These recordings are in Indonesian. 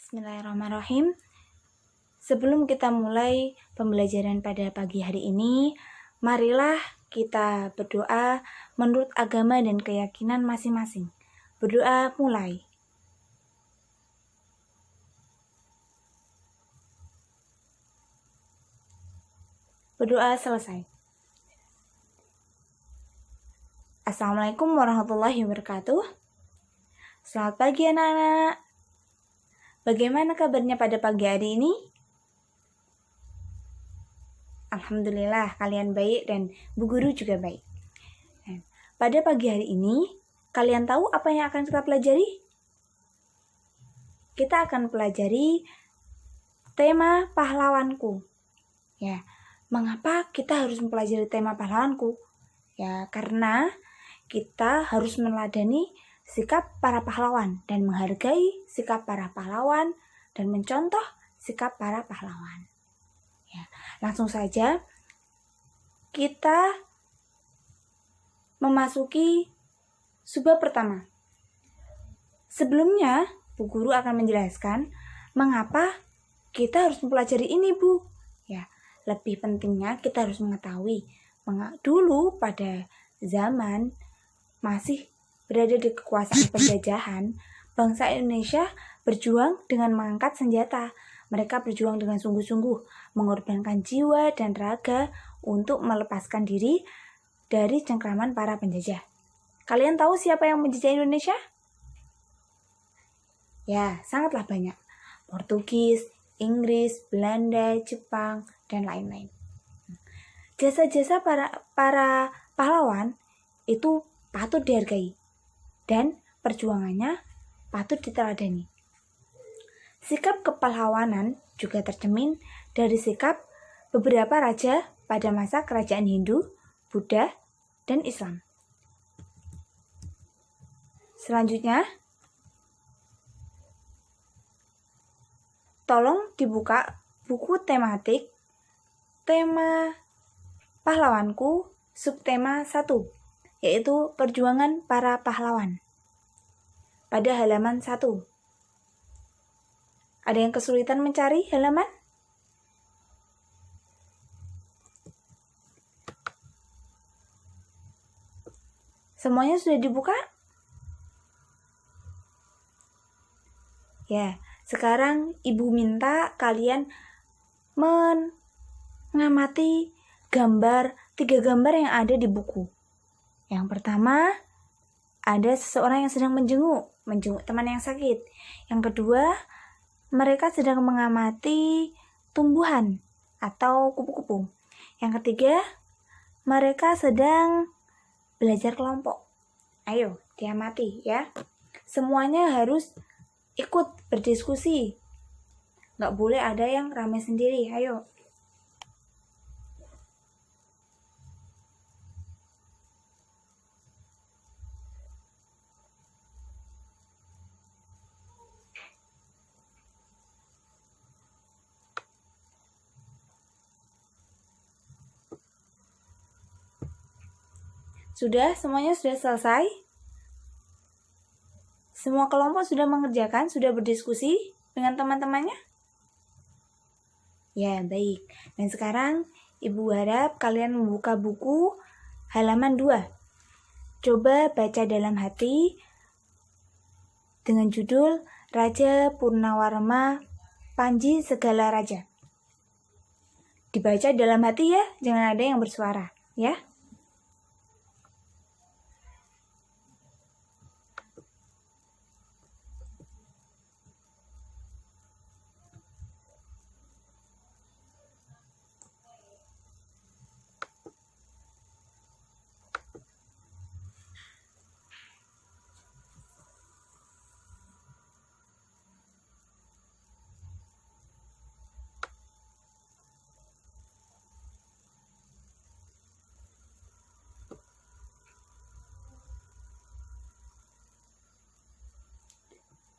Bismillahirrahmanirrahim. Sebelum kita mulai pembelajaran pada pagi hari ini, marilah kita berdoa menurut agama dan keyakinan masing-masing. Berdoa mulai. Berdoa selesai. Assalamualaikum warahmatullahi wabarakatuh. Selamat pagi anak-anak. Bagaimana kabarnya pada pagi hari ini? Alhamdulillah kalian baik dan Bu Guru juga baik. Pada pagi hari ini, kalian tahu apa yang akan kita pelajari? Kita akan pelajari tema pahlawanku. Ya, mengapa kita harus mempelajari tema pahlawanku? Ya, karena kita harus meneladani sikap para pahlawan dan menghargai sikap para pahlawan dan mencontoh sikap para pahlawan. Ya, langsung saja kita memasuki subbab pertama. Sebelumnya, Bu Guru akan menjelaskan mengapa kita harus mempelajari ini, Bu. Ya, lebih pentingnya kita harus mengetahui dulu pada zaman masih berada di kekuasaan penjajahan, bangsa Indonesia berjuang dengan mengangkat senjata. Mereka berjuang dengan sungguh-sungguh, mengorbankan jiwa dan raga untuk melepaskan diri dari cengkraman para penjajah. Kalian tahu siapa yang menjajah Indonesia? Ya, sangatlah banyak. Portugis, Inggris, Belanda, Jepang, dan lain-lain. Jasa-jasa para pahlawan itu patut dihargai dan perjuangannya patut diteladani. Sikap kepahlawanan juga tercermin dari sikap beberapa raja pada masa kerajaan Hindu, Buddha, dan Islam. Selanjutnya, tolong dibuka buku tematik tema pahlawanku subtema 1, yaitu perjuangan para pahlawan. Pada halaman 1. Ada yang kesulitan mencari halaman? Semuanya sudah dibuka? Ya, sekarang Ibu minta kalian mengamati 3 gambar yang ada di buku. Yang pertama, ada seseorang yang sedang menjenguk teman yang sakit. Yang kedua, mereka sedang mengamati tumbuhan atau kupu-kupu. Yang ketiga, mereka sedang belajar kelompok. Ayo, diamati ya. Semuanya harus ikut berdiskusi. Nggak boleh ada yang ramai sendiri, ayo. Semuanya sudah selesai? Semua kelompok sudah mengerjakan, sudah berdiskusi dengan teman-temannya? Ya, baik. Dan sekarang Ibu harap kalian membuka buku halaman 2. Coba baca dalam hati dengan judul Raja Purnawarma Panji Segala Raja. Dibaca dalam hati ya, jangan ada yang bersuara, ya.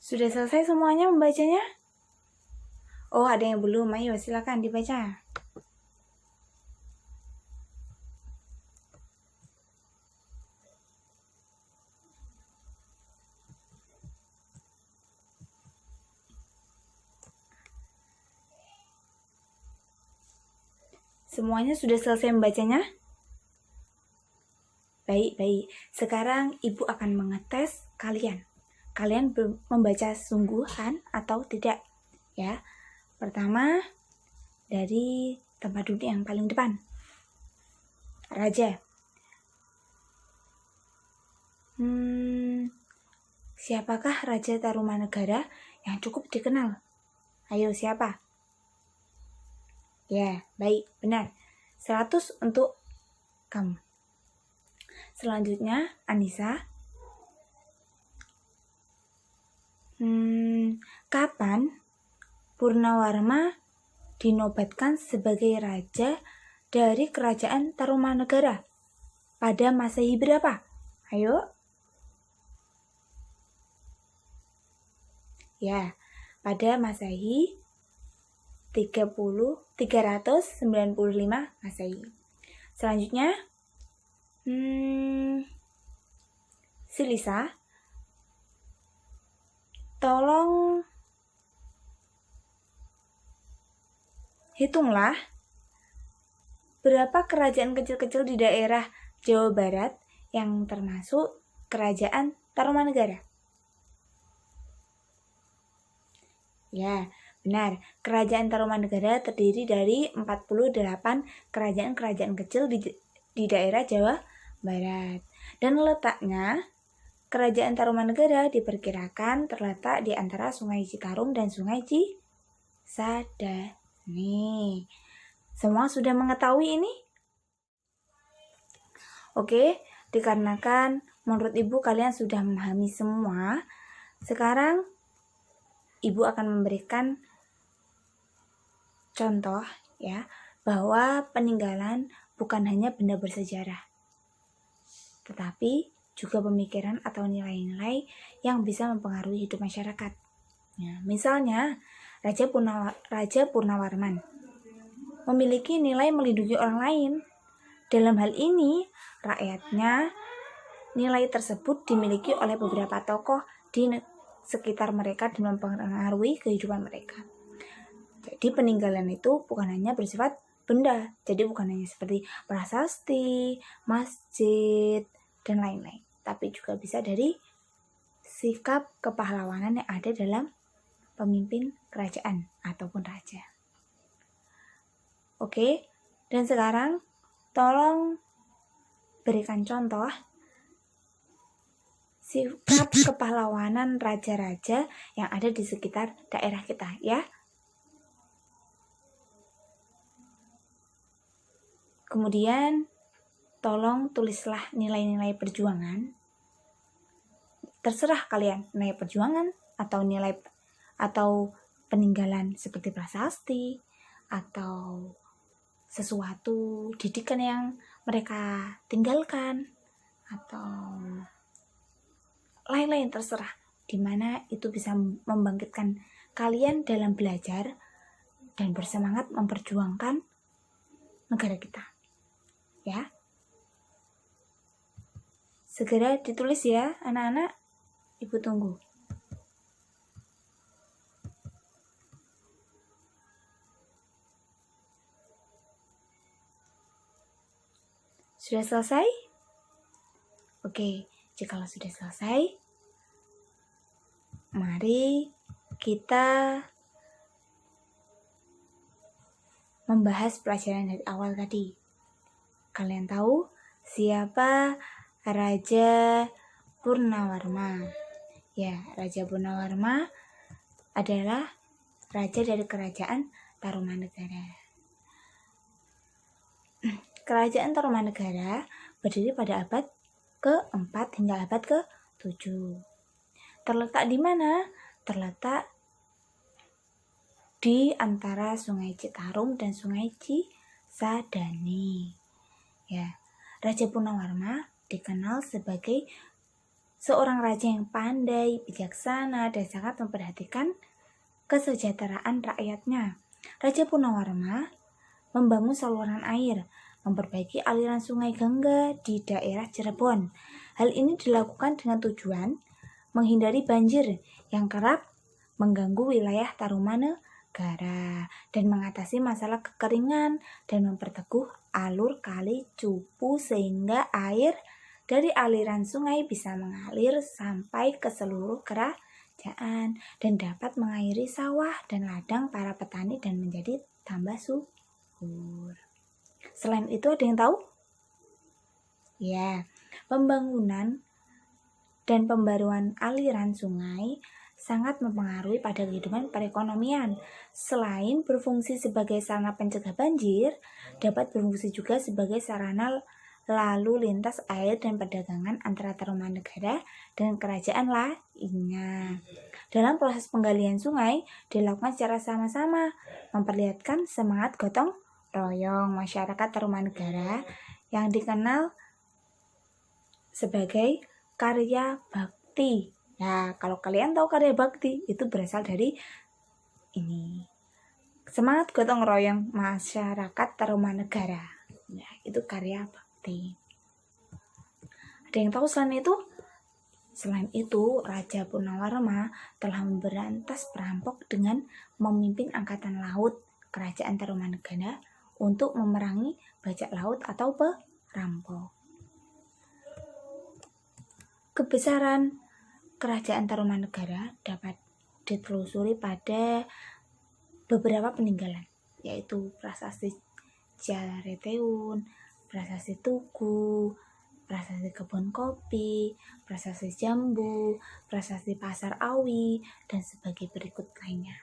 Sudah selesai semuanya membacanya? Oh, ada yang belum. Ayo, silakan dibaca. Semuanya sudah selesai membacanya? Baik. Sekarang Ibu akan mengetes kalian. Kalian membaca sungguhan atau tidak? Ya. Pertama, dari tempat duduk yang paling depan. Raja. Siapakah Raja Tarumanegara yang cukup dikenal? Ayo, siapa? Ya, baik, benar. 100 untuk kamu. Selanjutnya, Anissa. Kapan Purnawarma dinobatkan sebagai raja dari kerajaan Tarumanegara? Pada Masehi berapa? Ayo. Ya, pada Masehi 395 Masehi. Selanjutnya, Silisa, tolong hitunglah berapa kerajaan kecil-kecil di daerah Jawa Barat yang termasuk kerajaan Tarumanegara. Ya, benar. Kerajaan Tarumanegara terdiri dari 48 kerajaan-kerajaan kecil di daerah Jawa Barat. Dan letaknya, kerajaan Tarumanegara diperkirakan terletak di antara Sungai Citarum dan Sungai Cisadane. Semua sudah mengetahui ini? Oke, dikarenakan menurut Ibu kalian sudah memahami semua, sekarang Ibu akan memberikan contoh ya, bahwa peninggalan bukan hanya benda bersejarah, tetapi juga pemikiran atau nilai-nilai yang bisa mempengaruhi hidup masyarakat. Ya, misalnya, Raja Purnawarman memiliki nilai melindungi orang lain. Dalam hal ini, rakyatnya, nilai tersebut dimiliki oleh beberapa tokoh di sekitar mereka dan mempengaruhi kehidupan mereka. Jadi peninggalan itu bukan hanya bersifat benda, jadi bukan hanya seperti prasasti, masjid, dan lain-lain, tapi juga bisa dari sikap kepahlawanan yang ada dalam pemimpin kerajaan ataupun raja. Oke, dan sekarang tolong berikan contoh sikap kepahlawanan raja-raja yang ada di sekitar daerah kita, ya. Kemudian, tolong tulislah nilai-nilai perjuangan. Terserah kalian, nilai perjuangan atau peninggalan seperti prasasti atau sesuatu didikan yang mereka tinggalkan atau lain-lain, terserah, dimana itu bisa membangkitkan kalian dalam belajar dan bersemangat memperjuangkan negara kita, ya. Segera ditulis ya anak-anak, Ibu tunggu. Sudah selesai? Oke, jikalau sudah selesai, mari kita membahas pelajaran dari awal tadi. Kalian tahu siapa Raja Purnawarma? Ya, Raja Purnawarma adalah raja dari kerajaan Tarumanegara. Kerajaan Tarumanegara berdiri pada abad ke-4 hingga abad ke-7. Terletak di mana? Terletak di antara Sungai Citarum dan Sungai Cisadane. Ya, Raja Purnawarma dikenal sebagai seorang raja yang pandai, bijaksana, dan sangat memperhatikan kesejahteraan rakyatnya. Raja Purnawarma membangun saluran air, memperbaiki aliran sungai Gangga di daerah Cirebon. Hal ini dilakukan dengan tujuan menghindari banjir yang kerap mengganggu wilayah Tarumanegara. Tarumanegara dan mengatasi masalah kekeringan dan memperteguh alur kali cupu sehingga air dari aliran sungai bisa mengalir sampai ke seluruh kerajaan dan dapat mengairi sawah dan ladang para petani dan menjadi tambah subur. Selain itu ada yang tahu? Ya, pembangunan dan pembaruan aliran sungai sangat mempengaruhi pada kehidupan perekonomian. Selain berfungsi sebagai sarana pencegah banjir, dapat berfungsi juga sebagai sarana lalu lintas air dan perdagangan antara Tarumanegara dan kerajaan lainnya. Dalam proses penggalian sungai dilakukan secara sama-sama, memperlihatkan semangat gotong royong masyarakat Tarumanegara yang dikenal sebagai karya bakti. Nah, kalau kalian tahu karya bakti, itu berasal dari ini. Semangat gotong royong masyarakat Tarumanegara. Nah, itu karya bakti. Ada yang tahu selain itu? Selain itu, Raja Purnawarma telah memberantas perampok dengan memimpin angkatan laut kerajaan Tarumanegara untuk memerangi bajak laut atau perampok. Kebesaran kerajaan Tarumanegara dapat ditelusuri pada beberapa peninggalan, yaitu Prasasti Jareteun, Prasasti Tugu, Prasasti Kebun Kopi, Prasasti Jambu, Prasasti Pasar Awi, dan sebagai berikut lainnya.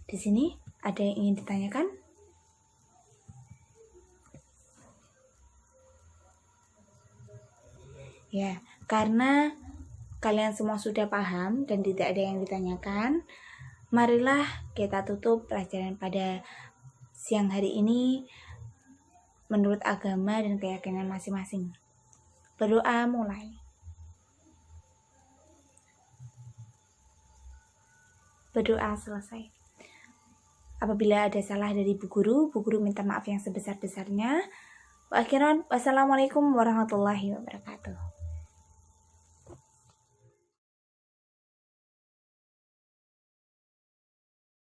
Di sini ada yang ingin ditanyakan? Ya, karena kalian semua sudah paham dan tidak ada yang ditanyakan, marilah kita tutup pelajaran pada siang hari ini menurut agama dan keyakinan masing-masing. Berdoa mulai. Berdoa selesai. Apabila ada salah dari Bu Guru minta maaf yang sebesar-besarnya. Wassalamualaikum warahmatullahi wabarakatuh.